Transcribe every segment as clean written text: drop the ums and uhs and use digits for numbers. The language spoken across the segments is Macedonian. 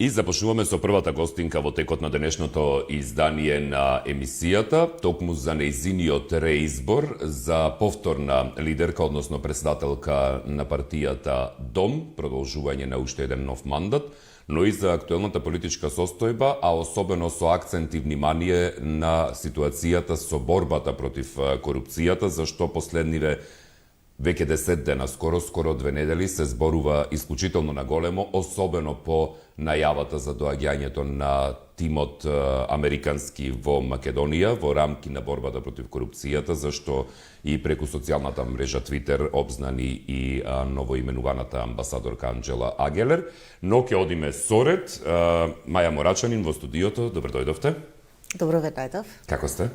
И започнуваме со првата гостинка во текот на денешното издание на емисијата, токму за нејзиниот реизбор за повторна лидерка, односно председателка на партијата ДОМ, продолжување на уште еден нов мандат, но и за актуелната политичка состојба, а особено со акцент и внимание на ситуацијата со борбата против корупцијата, зашто последниве веќе 10 дена, скоро 2 недели, се зборува исклучително на големо, особено по најавата за доаѓањето на тимот американски во Македонија во рамки на борбата против корупцијата, зашто и преку социјалната мрежа Твитер обзнани и новоименуваната амбасадорка Анџела Агелер. Но ќе одиме соред. Маја Морачанин во студиото, добро дојдовте. Добро ве најдов. Како сте?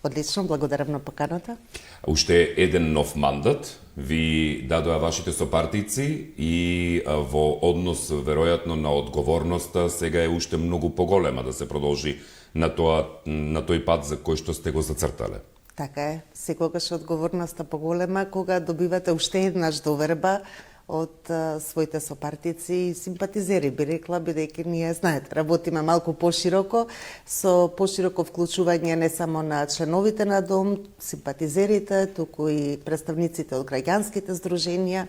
Одлично, благодарам на поканата. Уште еден нов мандат ви дадоа вашите сопартици и во однос веројатно на одговорноста сега е уште многу поголема да се продолжи на тој пат за кој што сте го зацртале. Така е, секогаш одговорноста поголема кога добивате уште еднаш доверба од своите сопартици и симпатизери, би рекла, бидејќи ние, знаете, работиме малку пошироко, со пошироко вклучување не само на членовите на ДОМ, симпатизерите, туку и представниците од граѓанските здруженија,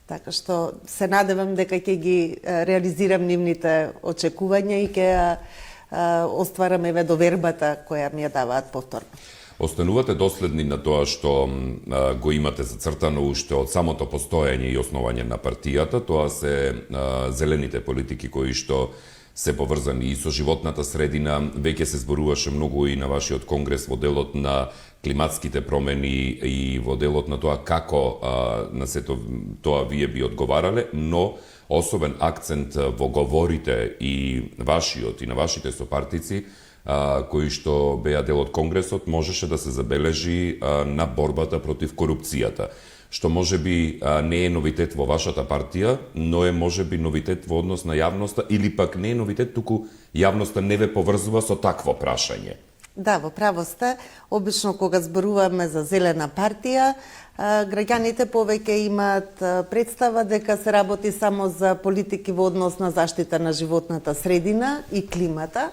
така што се надевам дека ќе ги реализирам нивните очекувања и ќе оствараме довербата која ми ја даваат повторно. Останувате доследни на тоа што го имате зацртано уште од самото постоење и основање на партијата. Тоа се зелените политики кои што се поврзани и со животната средина. Веќе се зборуваше многу и на вашиот конгрес во делот на климатските промени и во делот на тоа како на сето тоа вие би одговарале, но особен акцент во говорите и вашиот и на вашите сопартици кои што беа дел од Конгресот, можеше да се забележи на борбата против корупцијата, што може би не е новитет во вашата партија, но е може би новитет во однос на јавноста, или пак не е новитет, туку јавноста не ве поврзува со такво прашање. Да, во право сте. Обично кога зборуваме за зелена партија, граѓаните повеќе имаат представа дека се работи само за политики во однос на заштита на животната средина и климата,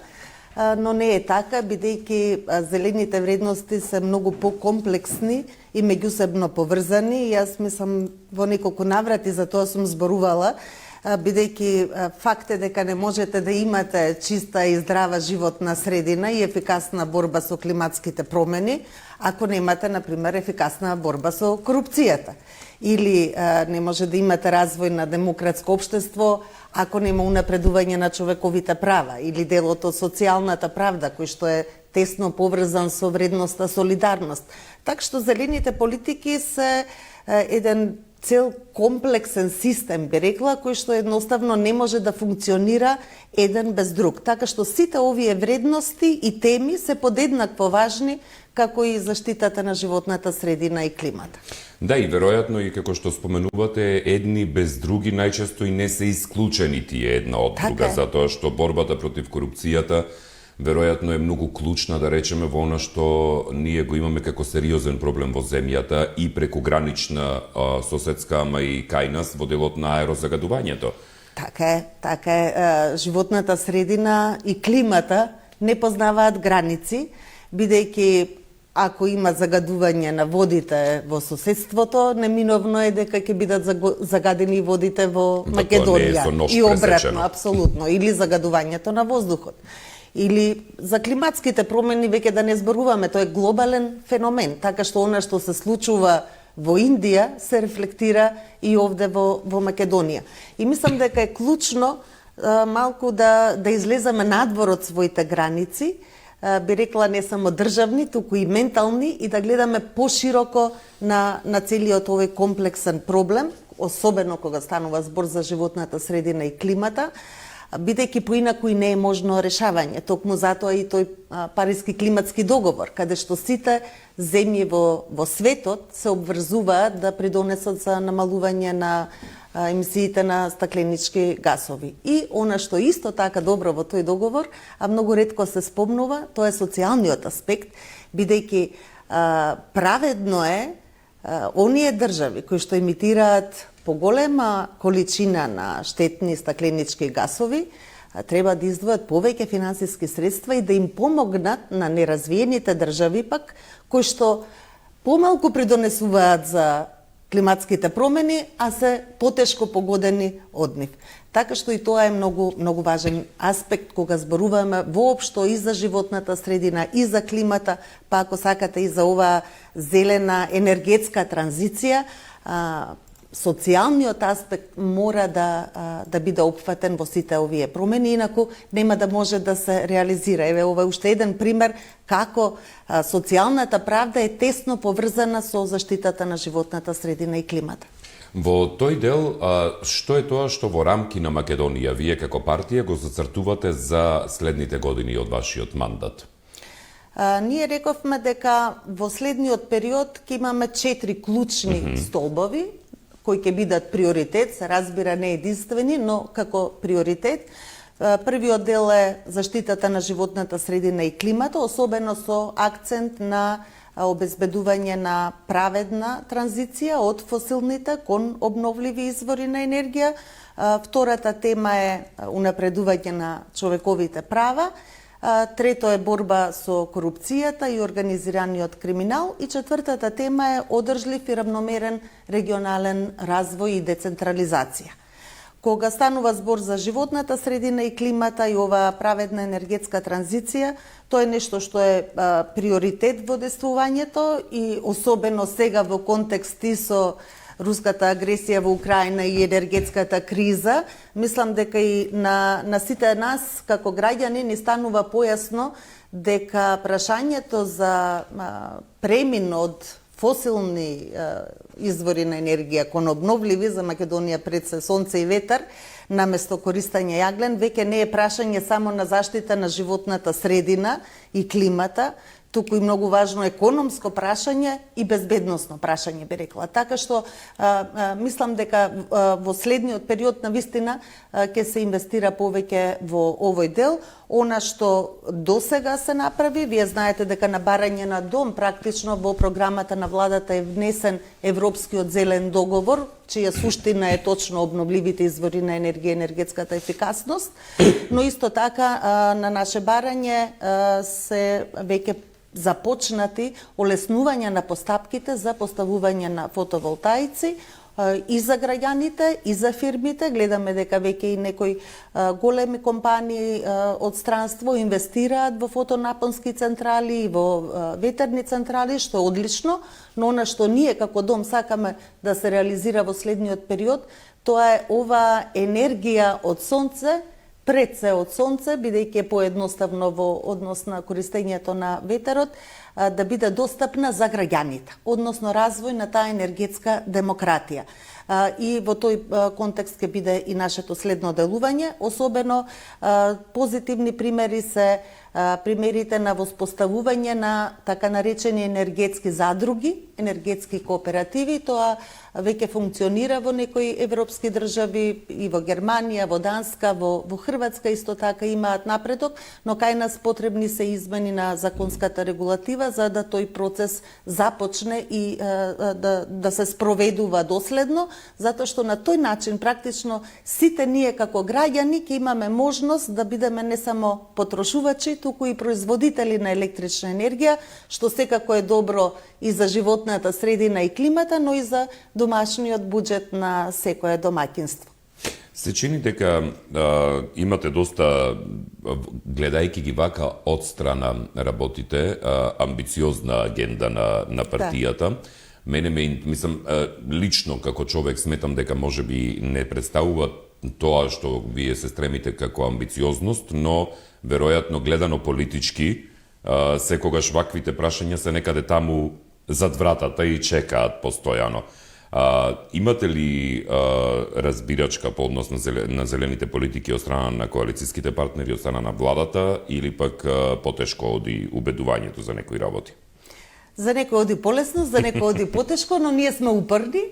но не е така, бидејќи зелените вредности се многу покомплексни и меѓусебно поврзани. И јас мислам во неколку наврати за тоа сум зборувала, бидејќи факт е дека не можете да имате чиста и здрава животна средина и ефикасна борба со климатските промени, ако немате, например, ефикасна борба со корупцијата. Или не може да имате развој на демократско општество ако нема унапредување на човековите права, или делот од социјалната правда, кој што е тесно поврзан со вредноста солидарност. Така што зелените политики се еден цел комплексен систем, би рекла, кој што едноставно не може да функционира еден без друг. Така што сите овие вредности и теми се подеднакво важни како и заштитата на животната средина и климата. Да, и веројатно и како што споменувате, едни без други најчесто и не се исклучени тие една од друга, затоа што борбата против корупцијата веројатно е многу клучна, да речеме, во она што ние го имаме како сериозен проблем во земјата и преку гранична соседска, ама и кај нас во делот на аерозагадувањето. Така е. Животната средина и климата не познаваат граници, бидејќи ако има загадување на водите во соседството, неминовно е дека ќе бидат загадени водите во Македонија. И обратно, апсолутно. Или загадувањето на воздухот. Или за климатските промени веќе да не зборуваме, тоа е глобален феномен, така што она што се случува во Индија се рефлектира и овде во Македонија. И мислам дека е клучно малку да излеземе надвор од своите граници, би рекла не само државни, туку и ментални, и да гледаме пошироко на целиот овој комплексен проблем, особено кога станува збор за животната средина и климата, бидејќи поинаку и не е можно решавање. Токму затоа и тој Париски климатски договор, каде што сите земји во светот се обврзуваат да придонесат за намалување на емисиите на стакленички гасови. И она што исто така добро во тој договор, а многу ретко се спомнува, тоа е социјалниот аспект, бидејќи праведно е оние држави кои што емитираат поголема количина на штетни стакленички гасови треба да издвојат повеќе финансиски средства и да им помогнат на неразвиените држави пак, кои што помалку придонесуваат за климатските промени, а се потешко погодени од нив. Така што и тоа е многу важен аспект кога зборуваме воопшто и за животната средина, и за климата, па ако сакате и за оваа зелена енергетска транзиција. Социјалниот аспект мора да биде опфатен во сите овие промени, инаку нема да може да се реализира. Еве, ова е уште еден пример како социјалната правда е тесно поврзана со заштитата на животната средина и климата. Во тој дел, што е тоа што во рамки на Македонија вие како партија го зацртувате за следните години од вашиот мандат? Ние рековме дека во следниот период ќе имаме 4 клучни столбови, кои ќе бидат приоритет, се разбира не единствени, но како приоритет. Првиот дел е заштитата на животната средина и климата, особено со акцент на обезбедување на праведна транзиција од фосилните кон обновливи извори на енергија. Втората тема е унапредување на човековите права. Трето е борба со корупцијата и организираниот криминал. И четвртата тема е одржлив и равномерен регионален развој и децентрализација. Кога станува збор за животната средина и климата и оваа праведна енергетска транзиција, тоа е нешто што е приоритет во действувањето и особено сега во контекст и со руската агресија во Украина и енергетската криза, мислам дека и на сите нас како граѓани ни станува појасно дека прашањето за премин од фосилни извори на енергија кон обновливи, за Македонија пред се сонце и ветар, наместо користење јаглен, веќе не е прашање само на заштита на животната средина и климата, туку и многу важно економско прашање и безбедносно прашање, би рекла. Така што мислам дека во следниот период на вистина ќе се инвестира повеќе во овој дел. Она што досега се направи, вие знаете дека на барање на дом практично во програмата на владата е внесен Европскиот зелен договор, чија суштина е точно обновливите извори на енергија и енергетската ефикасност, но исто така на наше барање се веќе започнати олеснување на постапките за поставување на фотоволтаици и за граѓаните, и за фирмите. Гледаме дека веќе и некои големи компании од странство инвестираат во фотонапонски централи и во ветерни централи, што е одлично, но она што ние како дом сакаме да се реализира во следниот период, тоа е ова енергија од сонце, пред се од сонце, бидејќи е поедноставно во однос на користењето на ветерот, да биде достапна за граѓаните, односно развој на таа енергетска демократија. И во тој контекст ќе биде и нашето следно делување, особено позитивни примери се примерите на воспоставување на така наречени енергетски задруги, енергетски кооперативи. Тоа веќе функционира во некои европски држави, и во Германија, во Данска, во Хрватска исто така имаат напредок, но кај нас потребни се измени на законската регулатива за да тој процес започне и да се спроведува доследно, затоа што на тој начин практично сите ние како граѓани ќе имаме можност да бидеме не само потрошувачи, туку и производители на електрична енергија, што секако е добро и за животната средина и климата, но и за домашниот буџет на секое домаќинство. Се чини дека имате доста, гледајќи ги вака од страна работите, амбициозна агенда на партијата. Да. Мене мислам, лично како човек сметам дека можеби не представува тоа што вие се стремите како амбициозност, но веројатно гледано политички, секогаш ваквите прашања се некаде таму зад вратата и чекаат постојано. Имате ли разбирачка по однос на зелените политики од страна на коалицијските партнери, од страна на владата, или пак потешко оди убедувањето за некои работи? За некој оди полесно, за некој оди потешко, но ние сме упорни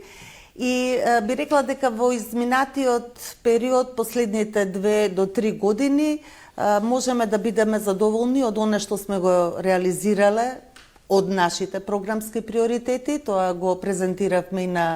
и би рекла дека во изминатиот период, последните 2 до 3 години, можеме да бидеме задоволни од оно што сме го реализирале од нашите програмски приоритети. Тоа го презентиравме и на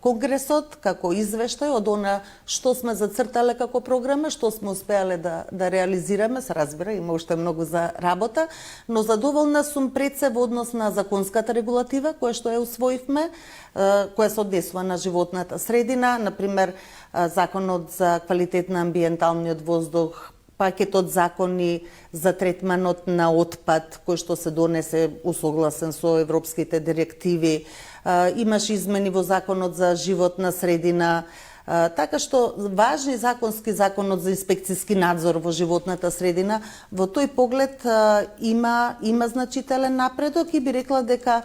Конгресот како извештај од она што сме зацртале како програма, што сме успеале да реализираме. Се разбира, има уште многу за работа, но задоволна сум пред се во однос на законската регулатива која што ја усвоивме, која се однесува на животната средина, например законот за квалитет на амбиенталниот воздух, пакетот закони за третманот на отпад, кој што се донесе усогласен со европските директиви. Имаше измени во законот за животна средина, така што важни законот за инспекцијски надзор во животната средина. Во тој поглед има значителен напредок и би рекла дека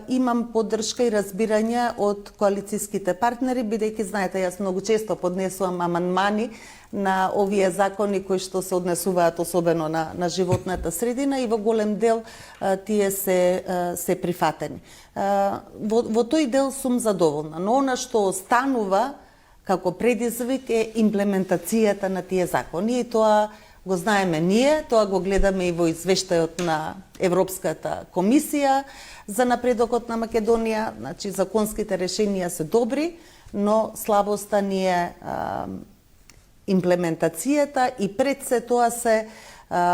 имам поддршка и разбирање од коалицијските партнери, бидејќи знаете, јас многу често поднесувам амандмани на овие закони кои што се однесуваат особено на животната средина и во голем дел тие се прифатени. Во тој дел сум задоволна, но она што останува како предизвик е имплементацијата на тие закони и тоа го знаеме ние, тоа го гледаме и во извештајот на Европската комисија за напредокот на Македонија. Значи, законските решенија се добри, но слабоста ни е имплементацијата и пред се тоа се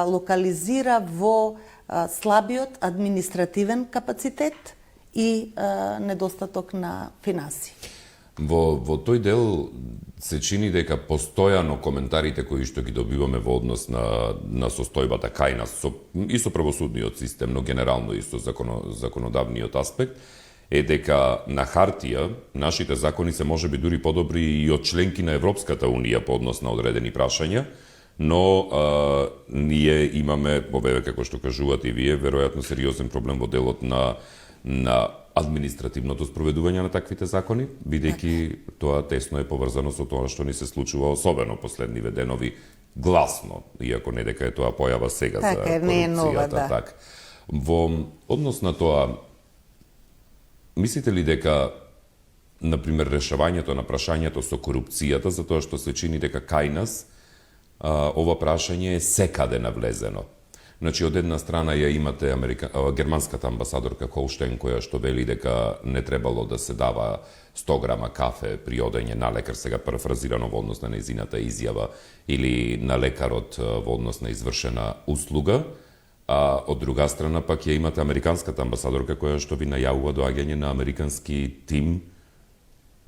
локализира во слабиот административен капацитет и недостаток на финанси. Во тој дел се чини дека постојано коментарите кои што ги добиваме во однос на состојбата кај нас и со правосудниот систем, но генерално и со законодавниот аспект, е дека на хартија нашите закони се можеби дури подобри и од членки на Европската Унија по однос на одредени прашања, но ние имаме, како што кажувате и вие, веројатно сериозен проблем во делот на административното спроведување на таквите закони, бидејќи тоа тесно е поврзано со тоа што ни се случува, особено последниве денови, гласно, иако не дека е тоа појава сега за корупцијата. Не е нова, да. Так. Во однос на тоа, мислите ли дека, например, решавањето на прашањето со корупцијата, за тоа што се чини дека кај нас ова прашање е секаде навлезено? Значи, од една страна ја имате германската амбасадорка Холштейн, која што вели дека не требало да се дава 100 грама кафе при одење на лекар, сега парафразирано во однос на нејзината изјава, или на лекарот во однос на извршена услуга, а од друга страна пак ја имате американската амбасадорка која што ви најавува доаѓање на американски тим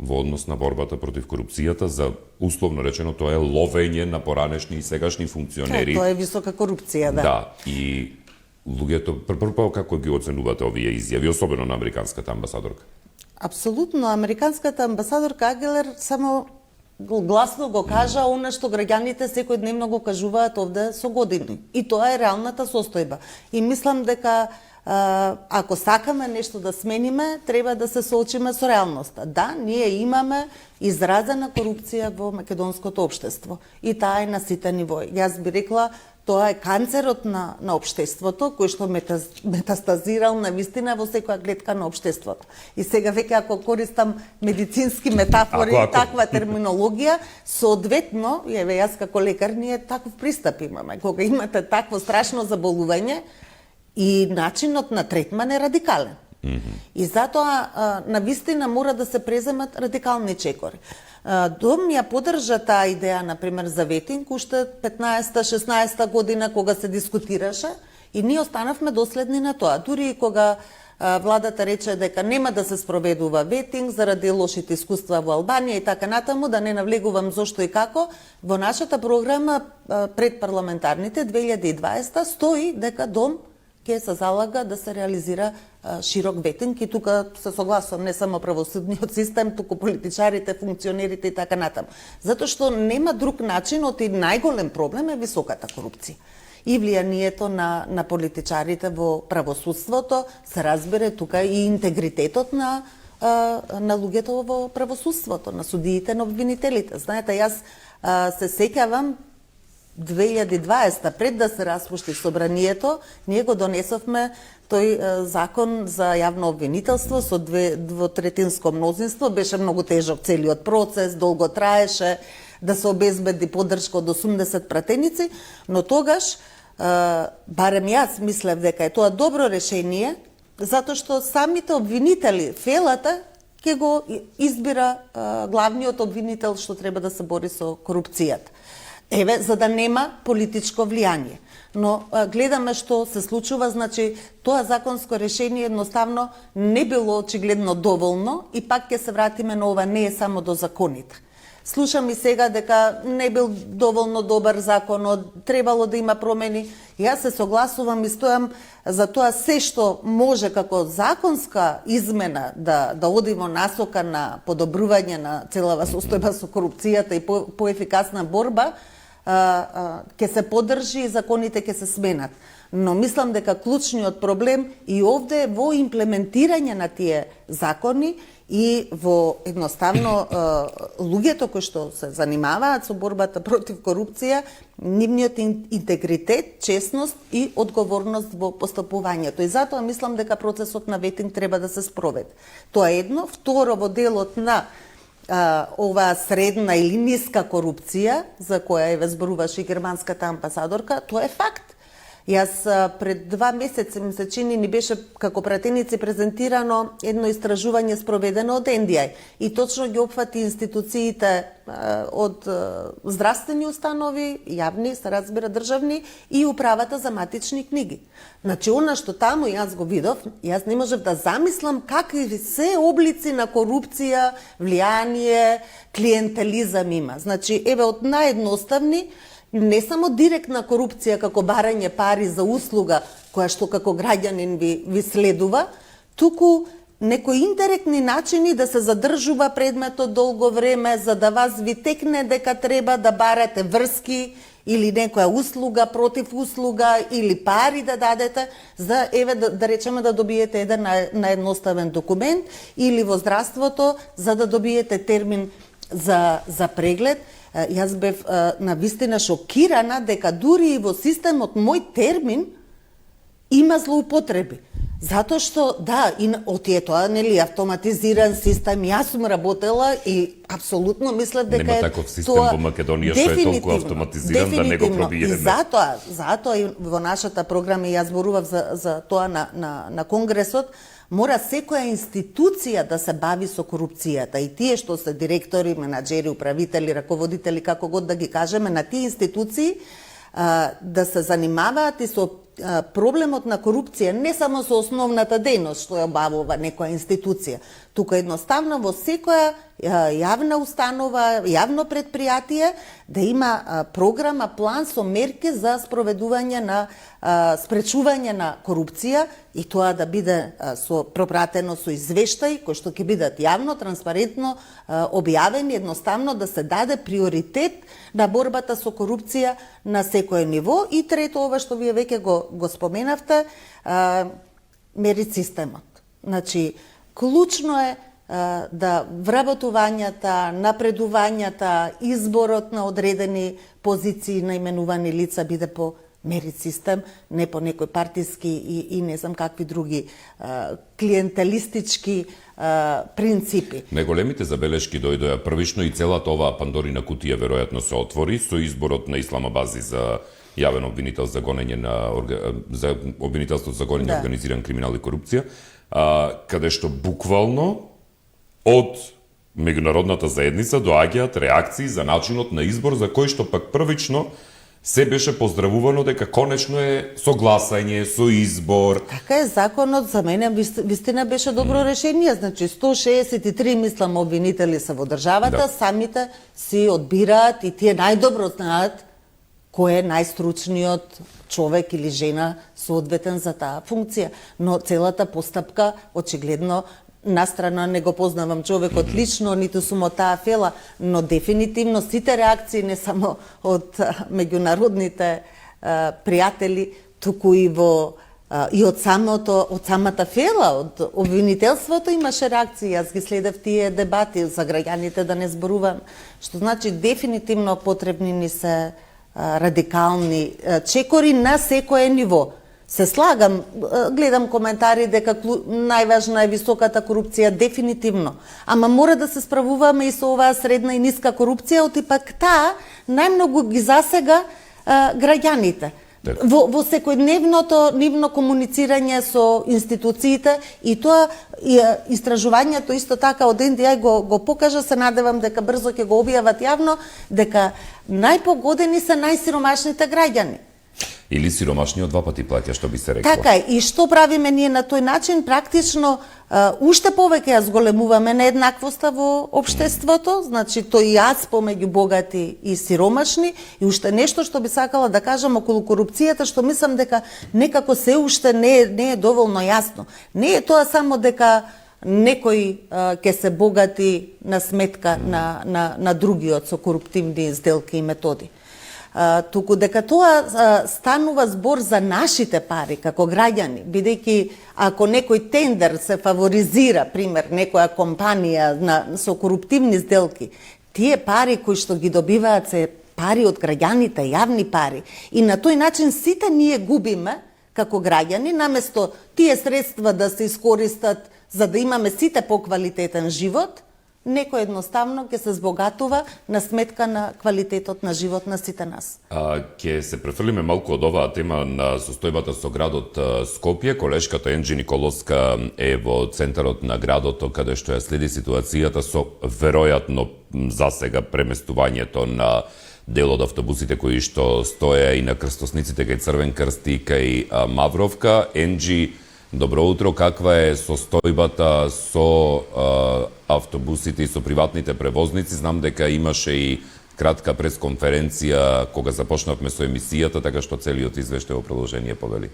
во однос на борбата против корупцијата, за условно речено тоа е ловење на поранешни и сегашни функционери. Тоа е висока корупција, да. Да, и луѓето прво како ги оценувате овие изјави, особено на американската амбасадорка? Апсолутно, американската амбасадорка Агелер само гласно го кажа она што граѓаните секојдневно го кажуваат овде со години. И тоа е реалната состојба. И мислам дека ако сакаме нешто да смениме, треба да се соочиме со реалноста. Да, ние имаме изразена корупција во македонското општество и таа е на сите нивои. Јас би рекла, тоа е канцерот на општеството, кој што метастазирал на вистина во секоја клетка на општеството. И сега веќе ако користам медицински метафори и таква терминологија, соодветно, еве јас како лекар, ние таков пристап имаме. Кога имате такво страшно заболување, и начинот на третман е радикален. И затоа, на вистина, мора да се преземат радикални чекори. Дом ја поддржа таа идеја, например, за ветинг, уште 15-16 година, кога се дискутираше, и ние останавме доследни на тоа. Дури и кога владата рече дека нема да се спроведува ветинг заради лошите искуства во Албанија и така натаму, да не навлегувам зошто и како, во нашата програма пред парламентарните 2020 стои дека Дом ќе се залага да се реализира широк ветинг и тука се согласувам, не само правосудниот систем, туку политичарите, функционерите и така натаму. Затоа што нема друг начин, и најголем проблем е високата корупција. И влијанието на политичарите во правосудството, се разбере тука и интегритетот на луѓето во правосудството, на судиите, на обвинителите. Знаете, јас се сеќавам 2020, пред да се распушти собранието, ние го донесовме тој закон за јавно обвинителство со двотретинско мнозинство. Беше многу тежок целиот процес, долго траеше да се обезбеди поддршка од 80 пратеници, но тогаш, барем јас мислев дека е тоа добро решение, затоа што самите обвинители, фелата, ќе го избира главниот обвинител што треба да се бори со корупцијата. Еве, за да нема политичко влијание. Но гледаме што се случува, значи тоа законско решение едноставно не било очигледно доволно и пак ќе се вратиме на ова, не е само до законите. Слушам и сега дека не бил доволно добар законот, требало да има промени. Јас се согласувам и стојам за тоа се што може како законска измена да оди во насока на подобрување на целава состојба со корупцијата и поефикасна борба, ќе се поддржи и законите ќе се сменат. Но мислам дека клучниот проблем и овде е во имплементирање на тие закони и во едноставно луѓето кои што се занимаваат со борбата против корупција, нивниот интегритет, честност и одговорност во постапувањето. И затоа мислам дека процесот на ветинг треба да се спроведе. Тоа е едно. Второ, во делот на оваа средна или ниска корупција, за која еве зборуваше и германската амбасадорка, тоа е факт. Јас пред 2 месеци, ми се чини, ни беше како пратеници презентирано едно истражување спроведено од NDI и точно ги опфати институциите од здравствени установи, јавни, се разбира државни, и управата за матични книги. Значи, она што таму јас го видов, јас не можев да замислам какви се облици на корупција, влијание, клиентелизам има. Значи, еве од наједноставни, не само директна корупција како барање пари за услуга, која што како граѓанин ви следува, туку некои индиректни начини да се задржува предметот долго време, за да вас ви текне дека треба да барате врски или некоја услуга против услуга или пари да дадете за, еве, да речеме, да добиете еден наедноставен документ, или во здравството за да добиете термин за преглед. Јас бев навистина шокирана дека дури и во системот мој термин има злоупотреби. Затоа што, да, и отие тоа, нели, автоматизиран систем, јас сум работела и апсолутно мислев дека нема таков систем во Македонија што е толку автоматизиран да не го пробиеме. И затоа и во нашата програма јас зборував за тоа на Конгресот, мора секоја институција да се бави со корупцијата и тие што се директори, менаџери, управители, раководители, како год да ги кажеме, на тие институции да се занимаваат и со проблемот на корупција, не само со основната дејност што ја обавува некоја институција, туку едноставно во секоја јавна установа, јавно предпријатие да има програма, план со мерки за спроведување на спречување на корупција и тоа да биде пропратено со извештаи кои што ќе бидат јавно, транспарентно објавени, едноставно да се даде приоритет на борбата со корупција на секое ниво. И трето, ова што вие веќе го споменавте, мерит системот. Значи, клучно е да вработувањата, напредувањата, изборот на одредени позиции на именувани лица биде по мерит систем, не по некои партиски и не знам какви други клиентелистички принципи. Најголемите забелешки дојдоа првично и целата оваа Пандорина кутија веројатно се отвори со изборот на Исламабази за јавен обвинител за гонење за обвинителство за гонење организиран криминал и корупција, каде што буквално од меѓународната заедница доаѓаат реакции за начинот на избор за кој што пак првично се беше поздравувано дека конечно е со гласање, со избор. Така е, законот за мене вистина беше добро решение. Значи 163 мислам обвинители се во државата, самите си одбираат и тие најдобро знаат кој е најстручниот човек или жена соодветен за таа функција. Но целата постапка очигледно настрана не го познавам човекот лично, ниту сум од таа фела, но дефинитивно сите реакции не само од меѓународните пријатели, туку и од самата фела, од обвинителството имаше реакции. Јас ги следев тие дебати за граѓаните да не зборувам, што значи дефинитивно потребни ни се радикални чекори на секое ниво. Се слагам, гледам коментари дека најважна е високата корупција, дефинитивно. Ама мора да се справуваме и со оваа средна и ниска корупција, оти пак таа најмногу ги засега граѓаните. во секојдневното нивно комуницирање со институциите и тоа истражувањето исто така од NDI го покажа, се надевам дека брзо ќе го објават јавно, дека најпогодени се најсиромашните граѓани. Или сиромашниот два пати плаќа, што би се рекло. Така е, и што правиме ние на тој начин? Практично, уште повеќе ја зголемуваме нееднаквоста во општеството, значи тој јац помеѓу богати и сиромашни, и уште нешто што би сакала да кажам околу корупцијата, што мислам дека некако се уште не е доволно јасно. Не е тоа само дека некој ќе се богати на сметка на другиот со коруптивни сделки и методи. Туку дека тоа станува збор за нашите пари како граѓани, бидејќи ако некој тендер се фаворизира, пример, некоја компанија со коруптивни сделки, тие пари кои што ги добиваат се пари од граѓаните, јавни пари, и на тој начин сите ние губиме како граѓани, наместо тие средства да се искористат за да имаме сите поквалитетен живот, некој едноставно ќе се збогатува на сметка на квалитетот на живот на сите нас. Ќе се префрлиме малку од оваа тема на состојбата со градот Скопје. Колешката Енџи Николовска е во центарот на градот, каде што ја следи ситуацијата со веројатно засега преместувањето на дел од автобусите кои што стоја и на крстосниците кај Црвен крст и кај Мавровка. Енџи, добро утро, каква е состојбата со автобусите и со приватните превозници? Знам дека имаше и кратка пресконференција кога започнавме со емисијата, така што целиот извештај во продолжение повели.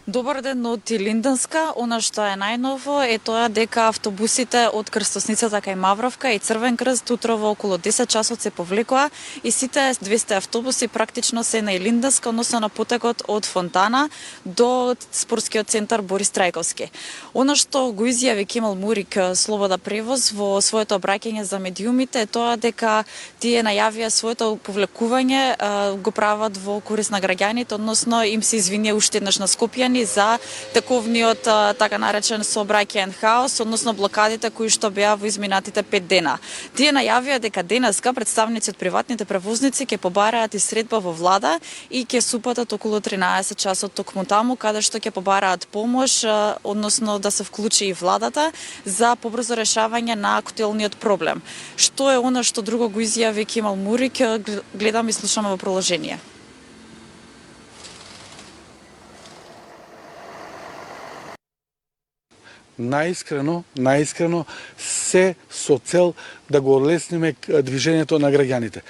Добар ден од Илинденска. Она што е најново е тоа дека автобусите од крстосницата кај Мавровка и Црвен крст утрово околу 10 часот се повлекоа и сите 200 автобуси практично се на Илинденска, односно на потекот од Фонтана до спортскиот центар Борис Трајковски. Она што го изјави Кемал Мурик, Слобода превоз, во своето обраќање за медиумите е тоа дека тие најавија своето повлекување го прават во корист на граѓаните, односно им се извинија уште еднаш на скопјани за таковниот така наречен сообраќаен хаос, односно блокадите кои што беа во изминатите 5 дена. Тие најавија дека денеска представници од приватните превозници ќе побараат и средба во влада и ќе супатат околу 13 часот токму таму, каде што ќе побараат помош, односно да се вклучи и владата за побрзо решавање на актуелниот проблем. Што е она што друго го изјави Кемал Мурик, гледам и слушаме во продолжение. Наискрено се со цел да го олесниме движењето на граѓаните.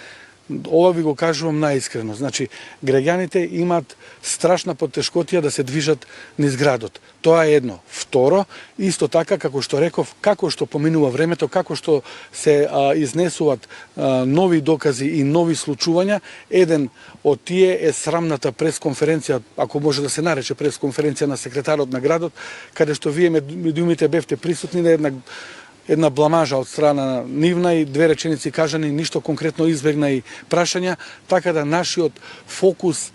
Ова ви го кажувам наискрено. Значи, граѓаните имаат страшна потешкотија да се движат низ градот. Тоа е едно. Второ, исто така, како што реков, како што поминува времето, како што се изнесуваат нови докази и нови случувања, еден од тие е срамната пресконференција, ако може да се нарече пресконференција на секретарот на градот, каде што вие медиумите бевте присутни на една бламажа од страна нивна и две реченици кажани, ништо конкретно избегна и прашања, така да нашиот фокус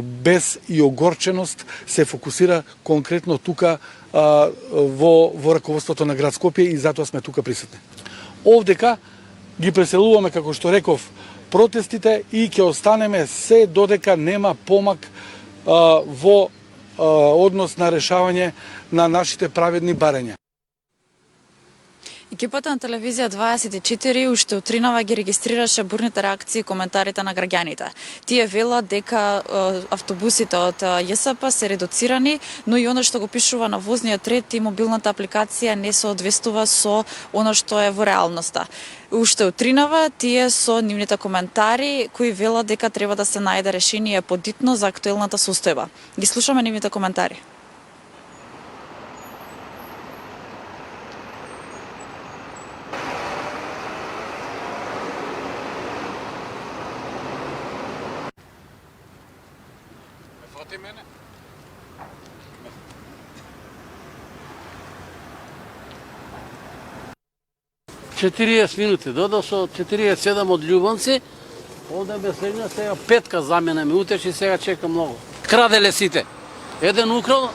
без и огорченост се фокусира конкретно тука во раководството на град Скопје и затоа сме тука присутни. Овдека ги преселуваме, како што реков, протестите и ќе останеме се додека нема помак во однос на решавање на нашите праведни барања. Екипата на телевизија 24 уште утринава ги регистрираше бурните реакции и коментарите на граѓаните. Тие велат дека автобусите од ЈСП се редуцирани, но и она што го пишува на возниот ред и мобилната апликација не соодветствува со она што е во реалноста. Уште утринава тие со нивните коментари кои велат дека треба да се најде решение подитно за актуелната состојба. Ги слушаме нивните коментари. Мене? 40 минути, додо со 47 од Љубанци, овде ме следна сега петка за мене ме утеши, сега чека многу. Краделе сите. Еден украл,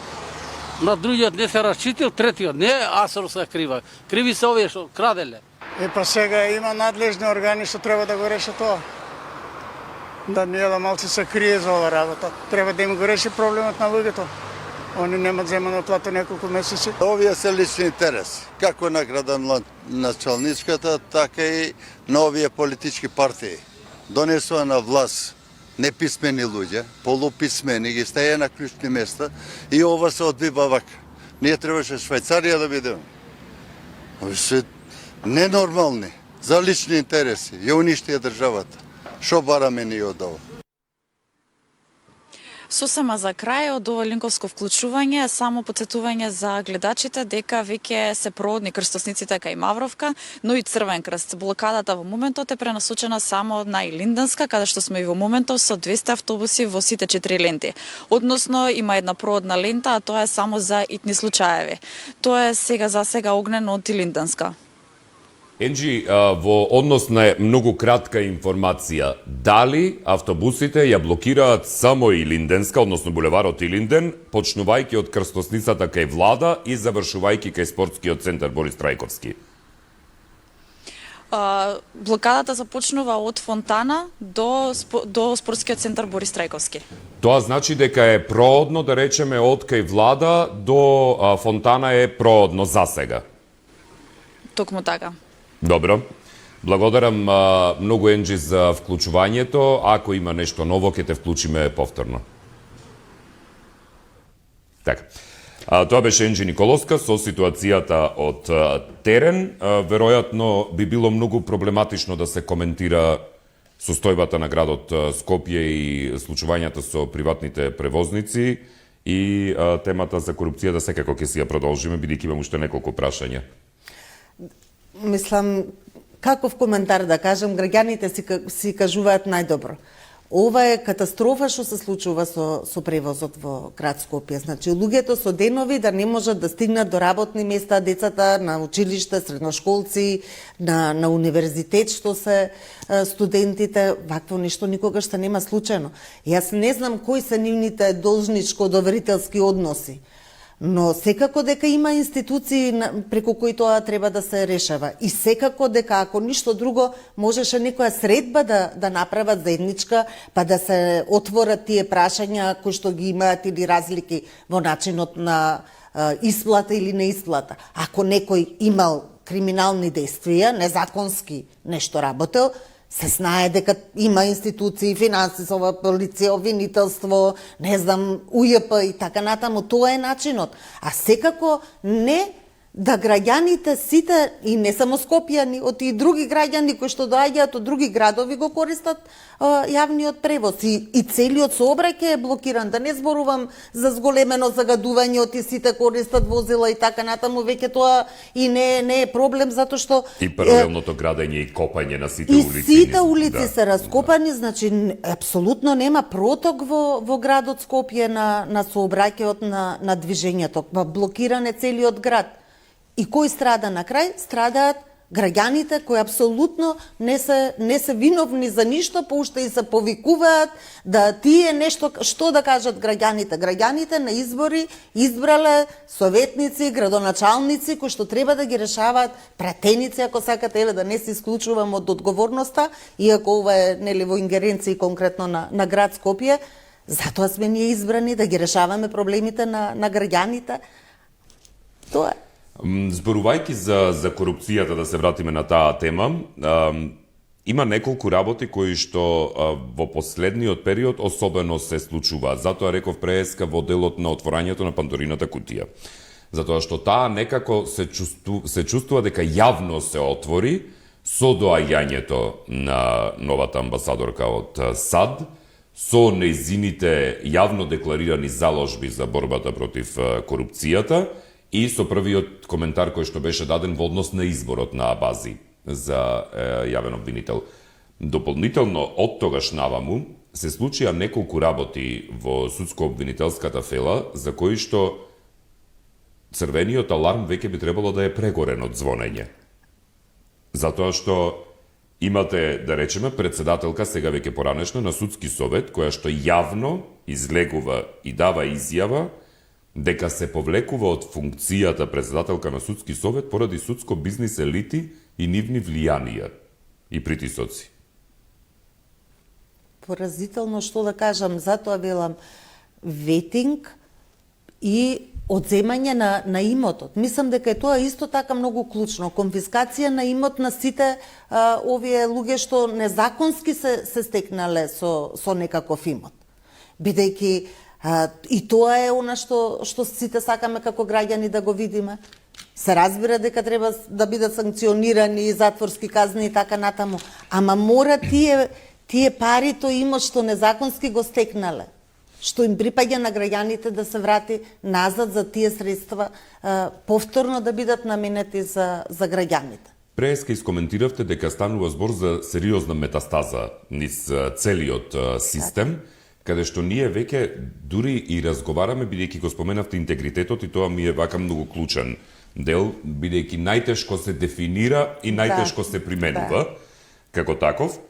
на другиот не се расчитил, третиот не, Асор се крива. Криви се овие што краделе. Па сега има надлежни органи што треба да го решат тоа. да не да малци се крие за ова работа. Треба да им го реши проблемот на луѓето. Они немат земано плата неколку месеци. Овие се лични интереси, како на градоначалничката, така и на овие политички партии. Донесува на власт неписмени луѓе, полуписмени, ги стаја на клучни места и ова се одбива вака. Ние требаше Швајцарија да бидеме. Ови се ненормални, за лични интереси, ја уништија државата. Шо бараме ние од ова? Сосема за крај од ова линковско вклучување, само подсетување за гледачите дека веќе се проводни крстосниците кај Мавровка, но и Црвен крст. Блокадата во моментот е пренасочена само на Илинденска, каде што сме и во моментот со 200 автобуси во сите 4 ленти. Односно има една проводна лента, а тоа е само за итни случаеви. Тоа е за сега огнено од Илинденска. Енджи, во однос на многу кратка информација, дали автобусите ја блокираат само Илинденска, односно булеварот Илинден, почнувајќи од крстосницата кај Влада и завршувајќи кај спортскиот центар Борис Трајковски? Блокадата започнува од Фонтана до спортскиот центар Борис Трајковски. Тоа значи дека е проодно, да речеме, од кај Влада до Фонтана е проодно за сега. Токму така. Добро. Благодарам многу, Енджи, за вклучувањето. Ако има нешто ново, ќе те вклучиме повторно. Така. Тоа беше Енджи Николовска со ситуацијата од терен. Веројатно би било многу проблематично да се коментира состојбата на градот Скопје и случувањата со приватните превозници и темата за корупцијата секако ќе си ја продолжиме, бидејќи имам уште неколку прашања. Мислам, каков коментар да кажам, граѓаните си кажуваат најдобро. Ова е катастрофа што се случува со превозот во град Скопје. Значи, луѓето со денови да не можат да стигнат до работни места, децата на училиште, средношколци, на универзитет што се студентите, вакво нешто никогаш што нема случајно. Јас не знам кои се нивните должничко-доверителски односи. Но секако дека има институции преку кои тоа треба да се решава. И секако дека, ако ништо друго, можеше некоја средба да направат заедничка, па да се отворат тие прашања кои што ги имаат или разлики во начинот на исплата или неисплата. Ако некој имал криминални действија, незаконски нешто работел, се знае дека има институции, финансисова полиција, обвинителство, не знам, УЈП и така натаму, тоа е начинот. А секако не да граѓаните сите, и не само скопјани, од и други граѓани кои што доаѓаат од други градови го користат јавниот превоз. И целиот сообраќај е блокиран. Да не зборувам за зголемено загадување, од и сите користат возила и така натаму, веќе тоа и не е проблем, затоа што И паралелното градење и копање на сите улици. И сите улици се раскопани, значи апсолутно нема проток во градот Скопје на сообраќајот на движењето. Блокиран е целиот град. И кој страда на крај? Страдаат граѓаните кои апсолутно не се виновни за ништо, па уште и се повикуваат да тие нешто, што да кажат граѓаните. Граѓаните на избори избрале советници, градоначалници кои што треба да ги решаваат, пратеници, ако сакате, да не се исклучувам од одговорноста, иако ова е нели во ингеренција конкретно на град Скопје, затоа сме ние избрани да ги решаваме проблемите на граѓаните. Тоа е. Зборувајќи за корупцијата, да се вратиме на таа тема, има неколку работи кои што во последниот период особено се случуваат. Затоа реков преска во делот на отворањето на Пандорината кутија. Затоа што таа некако се чувствува дека јавно се отвори со доаѓањето на новата амбасадорка од САД, со нејзините јавно декларирани заложби за борбата против корупцијата, и со првиот коментар кој што беше даден во однос на изборот на Абази за јавен обвинител. Дополнително од тогаш наваму се случија неколку работи во судско-обвинителската фела за кои што црвениот аларм веќе би требало да е прегорен од звонење. Затоа што имате, да речеме, председателка сега веќе поранешна на судски совет, која што јавно излегува и дава изјава дека се повлекува од функцијата председателка на судски совет поради судско бизнис елити и нивни влијанија и притисоци. поразително, што да кажам, затоа велам ветинг и одземање на имотот. Мислам дека е тоа исто така многу клучно. Конфискација на имот на сите овие луѓе што незаконски се стекнале со некаков имот. Бидејќи и тоа е она што сите сакаме како граѓани да го видиме. Се разбира дека треба да бидат санкционирани, затворски казни и така натаму, ама мора тие пари, тој имот што незаконски го стекнале, што им припаѓа на граѓаните да се врати назад за тие средства, повторно да бидат наменети за граѓаните. Преска искоментиравте дека станува збор за сериозна метастаза низ целиот систем, каде што ние веќе дури и разговараме, бидејќи го споменавте интегритетот, и тоа ми е вака многу клучен дел, бидејќи најтешко се дефинира и најтешко се применува како таков.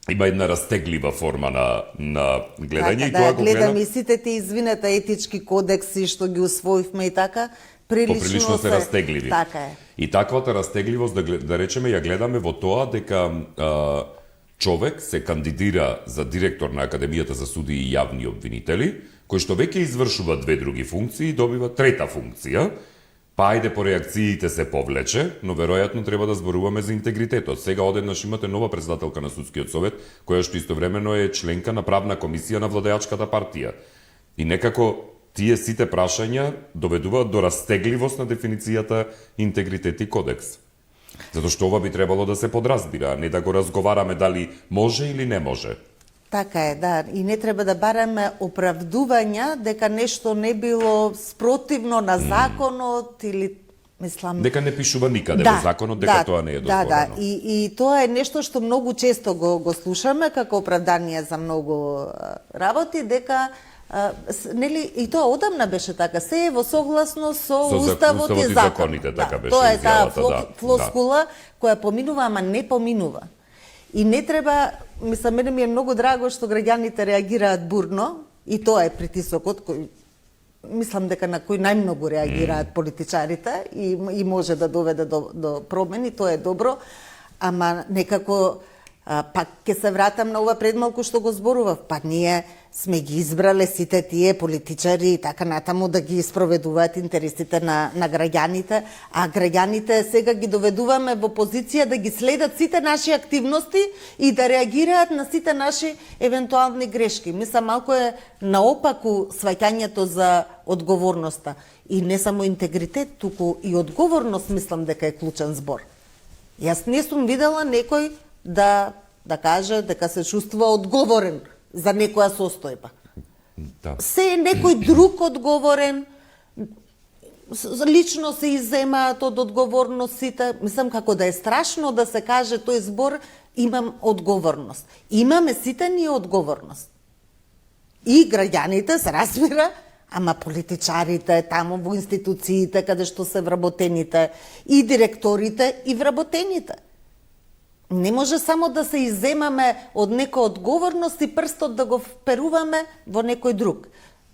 Има една растеглива форма на гледање, и тоа го гледам и сите ти, извинете, етички кодекси што ги усвоивме и така, поприлично се растегливи. Така е. И таквата растегливост, да речеме, ја гледаме во тоа дека човек се кандидира за директор на Академијата за судии и јавни обвинители, кој што веќе извршува две други функции и добива трета функција, па ајде по реакциите се повлече, но веројатно треба да зборуваме за интегритетот. Сега одеднаш имате нова председателка на Судскиот совет, која што истовремено е членка на правна комисија на владеачката партија. И некако тие сите прашања доведуваат до растегливост на дефиницијата интегритет и кодекс. Затоа што ова би требало да се подразбира, а не да го разговараме дали може или не може. Така е, да. И не треба да бараме оправдувања дека нешто не било спротивно на законот или мислам... Дека не пишува никаде во законот, дека тоа не е дозволено. Да. И тоа е нешто што многу често го слушаме како оправдание за многу работи, дека нели, и тоа одамна беше така, се е во согласност со уставот и законите, така беше тоа е таа флоскула која поминува, ама не поминува. И не треба, мислам, мене ми е многу драго што граѓаните реагираат бурно, и тоа е притисокот кој мислам дека на кој најмногу реагираат политичарите и може да доведе до промени, тоа е добро, ама некако пак ќе се вратам на ова предмалку што го зборував, па ние сме ги избрале сите тие политичари и така натаму да ги спроведуваат интересите на граѓаните, а граѓаните сега ги доведуваме во позиција да ги следат сите наши активности и да реагираат на сите наши евентуални грешки. Мислам, малку е наопаку сваќањето за одговорноста. И не само интегритет, туку и одговорност мислам дека е клучен збор. Јас не сум видела некој да каже дека се чувствува одговорен за некоја состојба. Да. Се е некој друг одговорен, лично се изземаат од одговорностите. Мислам, како да е страшно да се каже тој збор, имам одговорност. Имаме сите ние одговорност. И граѓаните се разбира, ама политичарите, таму во институциите каде што се вработените, и директорите, и вработените. Не може само да се изземаме од некоја одговорност и прстот да го вперуваме во некој друг.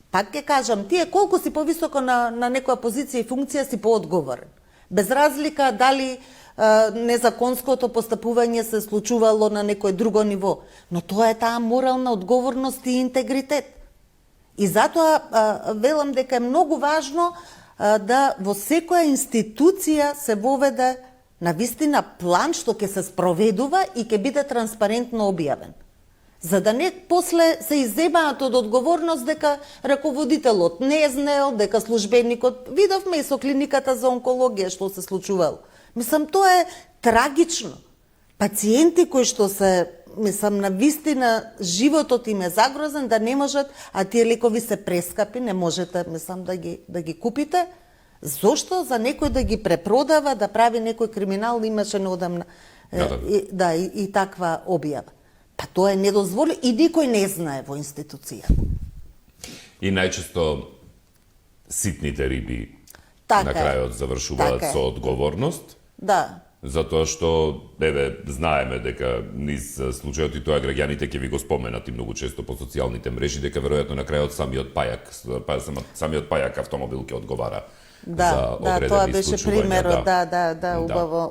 Пак ќе кажам, тие колку си повисоко на некоја позиција и функција си поодговорен. Без разлика дали незаконското постапување се случувало на некој друго ниво. Но тоа е таа морална одговорност и интегритет. И затоа велам дека е многу важно да во секоја институција се воведе на вистина план што ќе се спроведува и ќе биде транспарентно објавен. За да не после се изземаат од одговорност дека раководителот не знаел, дека службеникот, видовме и со клиниката за онкологија што се случувало. Мислам, тоа е трагично. Пациенти кои што се, мислам, на вистина животот им е загрозен, да не можат, а тие лекови се прескапи, не можете, мислам, да ги купите. Зошто за некој да ги препродава, да прави некој криминал, имаше неодамна и таква објава. Па тоа е недозволено и никој не знае во институцијата. И најчесто ситните риби така на крајот завршуваат со одговорност. Да. Затоа што, знаеме дека низ случајот и тоа граѓаните ќе ви го споменат и многу често по социјалните мрежи, дека веројатно на крајот самиот пајак автомобил ќе одговара. Да, тоа беше примерот,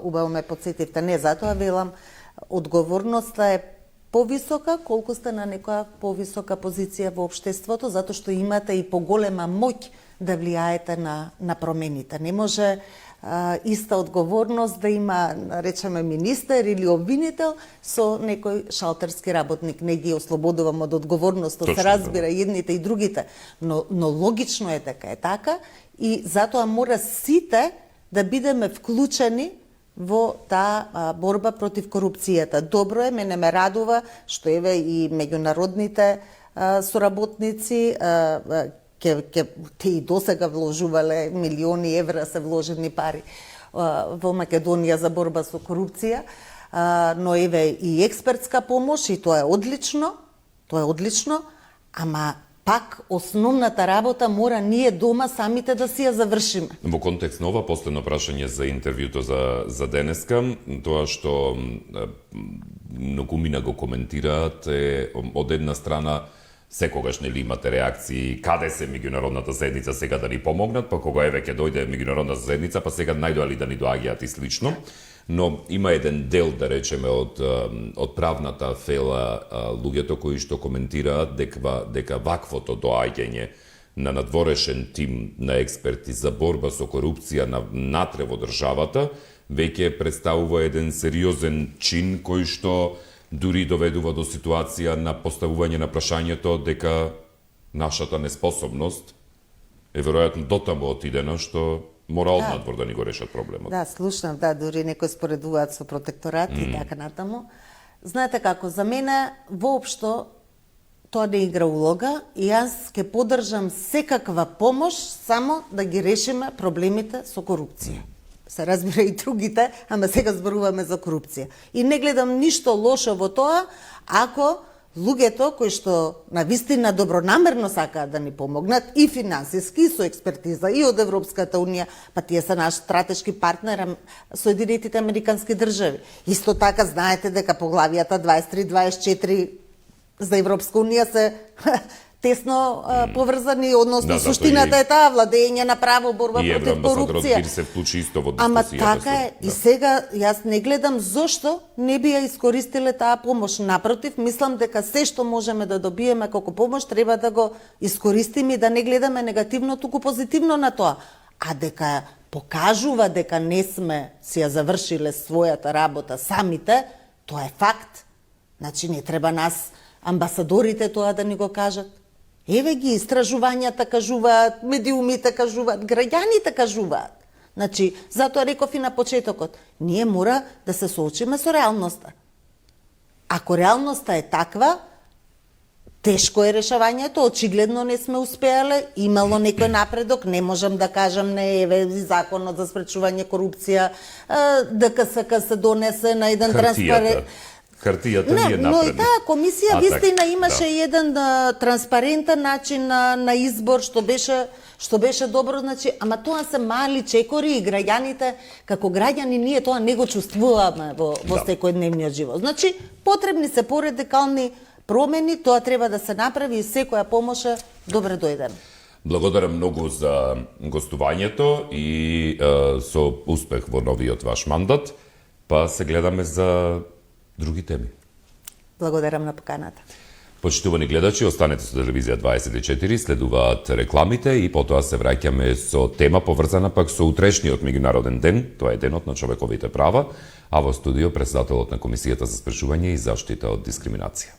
убаво ме подсетивте. Не, затоа велам, одговорноста е повисока, колку сте на некоја повисока позиција во општеството, затоа што имате и поголема моќ да влијаете на промените. Не може иста одговорност да има, речеме, министер или обвинител со некој шалтерски работник. Не ги ослободувам од одговорност, се разбира и едните и другите, но логично е дека е така и затоа мора сите да бидеме вклучени во таа борба против корупцијата. Добро е, мене ме радува што еве и меѓународните соработници те и досега вложувале милиони евра, се вложени пари во Македонија за борба со корупција, но еве и експертска помош и тоа е одлично, ама пак основната работа мора ние дома самите да си ја завршиме. Во контекст на ова последно прашање за интервјуто за денеска, тоа што многумина го коментираат е од една страна секогаш нели имате реакции каде се меѓународната заедница сега да ни помогнат, па кога еве ќе дојде меѓународната заедница, па сега најдоали да ни доаѓаат и слично. Но има еден дел, да речеме, од правната фела луѓето кои што коментираат дека ваквото доаѓање на надворешен тим на експерти за борба со корупција натре во државата веќе представува еден сериозен чин кој што дури доведува до ситуација на поставување на прашањето дека нашата неспособност е веројатно дотаму отидена што мора однадвор да ни го решат проблемот. Да, слушнав, дури некои споредуваат со протекторат и така натаму. Знаете како, за мене воопшто тоа не игра улога и јас ќе поддржам секаква помош само да ги решиме проблемите со корупција. Се разбира и другите, ама сега зборуваме за корупција. И не гледам ништо лошо во тоа, ако луѓето кои што навистина добронамерно сакаат да ни помогнат и финансиски, и со експертиза, и од Европската Унија, па тие се наш стратешки партнер Соединетите Американски држави. Исто така знаете дека поглавијата 23-24 за Европска Унија се тесно поврзани, односно суштината е таа владење на право, борба против корупција. И се вклучи исто во дискусијата. Ама така е, и сега јас не гледам зошто не би ја искористиле таа помош. Напротив, мислам дека се што можеме да добиеме како помош треба да го искористиме и да не гледаме негативно, туку позитивно на тоа. А дека покажува дека не сме си ја завршиле својата работа самите, тоа е факт. Значи не треба нас амбасадорите тоа да ни го кажат. Еве ги истражувањата кажуваат, медиумите кажуваат, граѓаните кажуваат. Значи, затоа реков и на почетокот, ние мора да се соочиме со реалноста. Ако реалноста е таква, тешко е решавањето, очигледно не сме успеале, имало некој напредок, не можам да кажам, не еве законот за спречување корупција, ДКСК се донесе на еден транспарент. Хартијата не е напредна. Но и таа комисија вистина имаше еден транспарентен начин на избор што беше добро, значи, ама тоа се мали чекори и граѓаните, како граѓани ние тоа не го чувствуваме во секојдневниот живот. Значи, потребни се порадикални промени, тоа треба да се направи и секоја помош е добре дојдена. Благодарам многу за гостувањето и со успех во новиот ваш мандат, па се гледаме за други теми. Благодарам на поканата. Почитувани гледачи, останете со Телевизија 24, следуваат рекламите и потоа се враќаме со тема поврзана пак со утрешниот меѓународен ден, тоа е денот на човековите права, а во студио председателот на Комисијата за спречување и заштита од дискриминација.